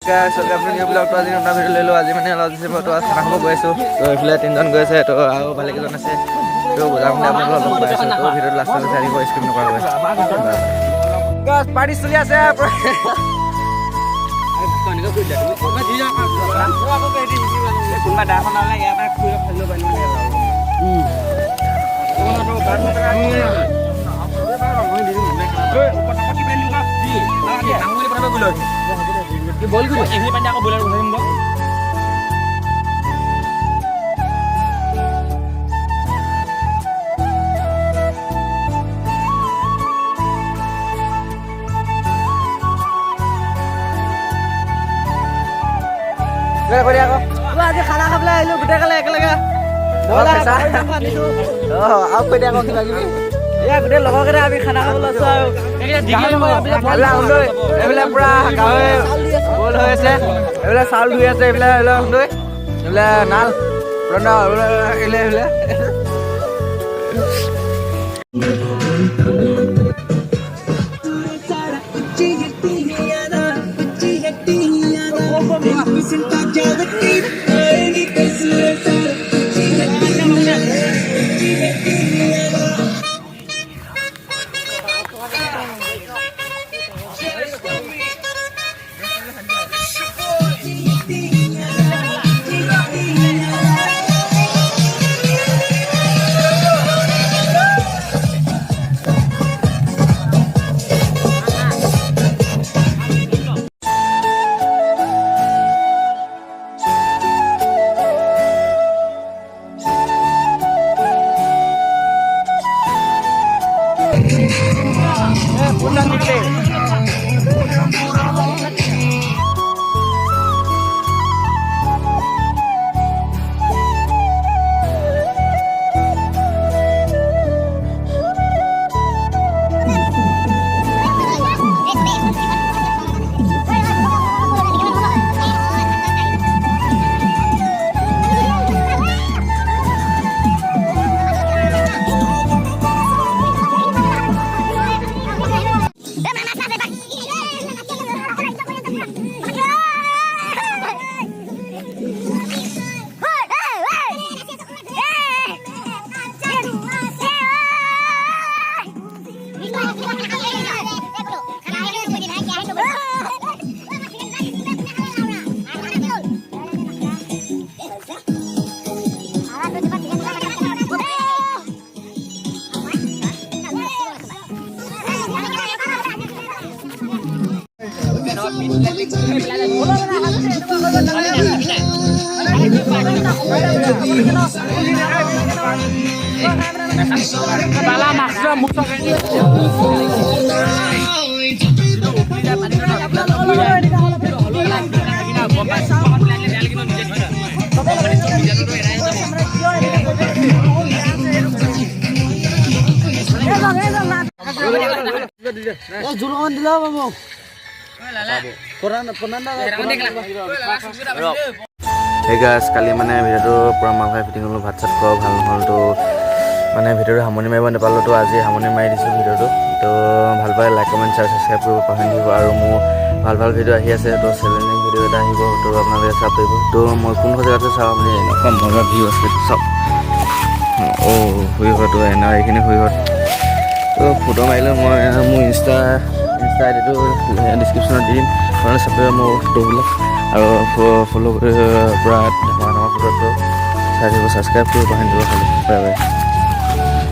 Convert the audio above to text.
আপুনি নিউ ব্লগটো আজি নতুন ভিডিঅ' লৈ লওঁ। আজি মানে অলপ দিছে মইতো খানা খাব গৈ আছোঁ। তো এইফালে তিনিজন গৈ আছে, তো আৰু ভালেকেইজন আছে। তো বুজাম বুলি আপোনালোকক লগ পাই আছোঁ। তো ভিডিঅ'টো লাষ্টলৈ চাই দিব, স্কিপ নকৰাকৈ। পাৰ্টি চলি আছে। কোনোবা দাখন হ'লে ইয়াৰ পৰা খুৰি খেলিব পাৰিম। আজি খানা খাবলৈ আহিলো গোটেই কালে একেলগে। আৰু কৈ দিয়া আকৌ কিবা কিবি। গোটেই লগৰকেইটা আমি খানা খাবলৈ আছো আৰু এইবিলাক পুৰা গাহৰি বইল হৈ আছে, এইবিলাক চাউল ধুই আছে, এইবিলাক নাল কালি মানে ভিডিঅ'টো পূৰা মাল খাই ফিটিং হ'লো, ভাত চাত খোৱাও ভাল নহ'ল। তো মানে ভিডিঅ'টো সামৰণি মাৰিব নাপালোঁ, তো আজি সামৰণি মাৰি দিছোঁ ভিডিঅ'টো। তো ভাল পাই লাইক কমেণ্ট শ্বেয়াৰ ছাবস্ক্ৰাইব কৰিব পাহৰি নাথাকিব। আৰু মোৰ ভাল ভিডিঅ' আহি আছে, তো চেলেঞ্জিং ভিডিঅ' এটা আহিব, তো আপোনালোকে চাব পাৰিব। তো মই কোনখন জেগাতে চাওঁ আপুনি এনেকুৱা মজা ভিউ আছে চাওক। শুইহঁতো এনে এইখিনি শুইহঁত। তো ফটো মাৰিলোঁ মই মোৰ ইনষ্টা আইডিটো ডিছক্ৰিপশ্যনত দি দিম, আপোনালোকে চাব পাৰিব মোৰ ফটোবিলাক। আৰু ফ'ল' কৰি পূৰা ডাঙৰ ফটোটো চাই থাকিব, ছাবস্ক্ৰাইব কৰিব পাহৰি নাথাকিব খালি। Bye bye.